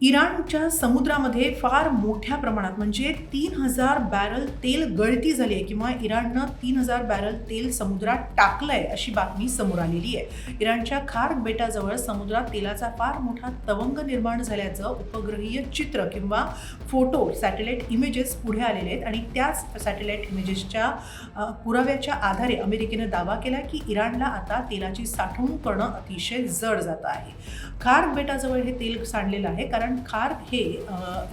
इराणच्या समुद्रामध्ये फार मोठ्या प्रमाणात म्हणजे 3,000 बॅरल तेल गळती झाली आहे किंवा इराणनं 3,000 बॅरल तेल समुद्रात टाकलं आहे अशी बातमी समोर आलेली आहे. इराणच्या खार्क बेटाजवळ समुद्रात तेलाचा फार मोठा तवंग निर्माण झाल्याचं उपग्रहीय चित्र किंवा फोटो सॅटेलाईट इमेजेस पुढे आलेले आहेत आणि त्याच सॅटेलाईट इमेजेसच्या पुराव्याच्या आधारे अमेरिकेनं दावा केला की इराणला आता तेलाची साठवणूक करणं अतिशय जड जातं आहे. खार्क बेटाजवळ हे तेल सांडलेलं आहे कारण खार्क हे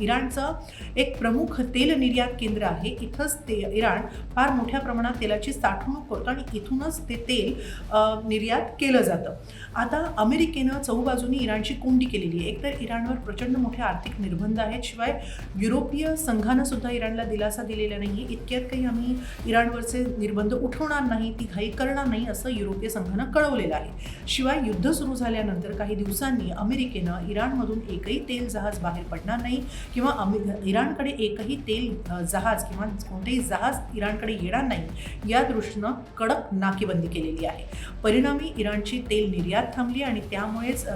इराणचं एक प्रमुख तेल निर्यात केंद्र आहे. इथंच इराण फार मोठ्या प्रमाणात तेलाची साठवणूक करतो आणि इथूनच ते तेल निर्यात केलं जातं. आता अमेरिकेनं चहूबाजूनी इराणची कोंडी केलेली आहे. एकतर इराणवर प्रचंड मोठे आर्थिक निर्बंध आहेत, शिवाय युरोपीय संघानं सुद्धा इराणला दिलासा दिलेला नाही. इतक्यात काही आम्ही इराणवरचे निर्बंध उठवणार नाही, ती घाई करणार नाही असं युरोपीय संघानं कळवलेलं आहे. शिवाय युद्ध सुरू झाल्यानंतर काही दिवसांनी अमेरिकेनं इराणमधून एकही तेल जहाज बाहेर पडणार नाही किंवा इराणकडे एकही तेल जहाज किंवा कोणतेही जहाज इराणकडे येणार नाही या दृष्टीनं कडक नाकेबंदी केलेली आहे. परिणामी इराणची तेल निर्यात थांबली आणि त्यामुळेच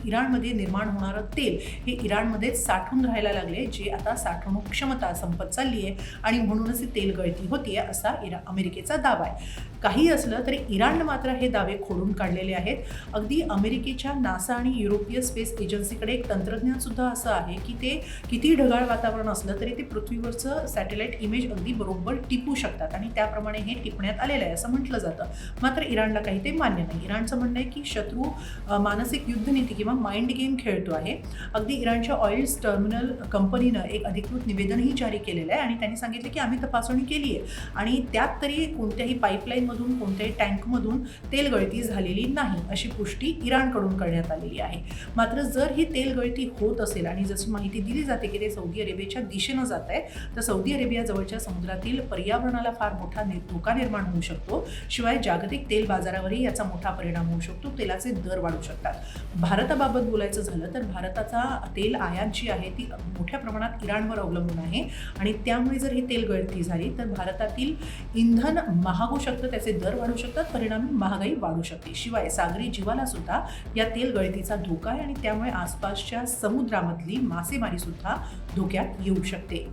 इराणमध्ये निर्माण होणारं तेल हे इराणमध्येच साठून राहायला लागले, जे आता साठवणूक क्षमता संपत चालली आहे आणि म्हणूनच ही तेल गळती होतीये असा अमेरिकेचा दावा आहे. काही असलं तरी इराणनं मात्र हे दावे खोडून काढलेले आहेत. अगदी अमेरिकेच्या नासा आणि युरोपीय स्पेस एजन्सीकडे एक तंत्रज्ञान सुद्धा असं आहे की ते किती ढगाळ वातावरण असलं तरी ते पृथ्वीवरचं सॅटेलाईट इमेज अगदी बरोबर टिपू शकतात आणि त्याप्रमाणे हे टिपण्यात आलेलं आहे असं म्हटलं जातं. मात्र इराणला काही ते मान्य नाही. इराणचं म्हणणं आहे की शत्रू मानसिक युद्धनीती किंवा माइंड गेम खेळतो आहे. अगदी इराणच्या ऑइल्स टर्मिनल कंपनीनं एक अधिकृत निवेदनही जारी केलेलं आहे आणि त्यांनी सांगितलं की आम्ही तपासणी केली आहे आणि त्यात तरी कोणत्याही पाईपलाईनमधून कोणत्याही टँकमधून तेल गळती झालेली नाही अशी पुष्टी इराणकडून करण्यात आलेली आहे. मात्र जर ही तेल गळती होत असेल आणि जशी माहिती दिली जाते की ते सौदी अरेबियाच्या दिशेनं जात आहे, तर सौदी अरेबियाजवळच्या समुद्रातील पर्यावरणाला फार मोठा धोका निर्माण होऊ शकतो. शिवाय जागतिक तेल बाजारावरही याचा मोठा परिणाम होऊ शकतो. तेलाचे दर वाढू शकतात. भारताबाबत बोलायचं झालं तर भारताचा तेल आयात जी आहे ती मोठ्या प्रमाणात इराणवर अवलंबून आहे आणि त्यामुळे जर ही तेल गळती झाली तर भारतातील इंधन महागू शकतं, त्याचे दर वाढू शकतात, परिणामी महागाई वाढू शकते. शिवाय सागरी जीवाला सुद्धा या तेल गळतीचा धोका आहे आणि त्यामुळे आसपासच्या समुद्रामधली मासेमारी सुद्धा धोक्यात येऊ शकते.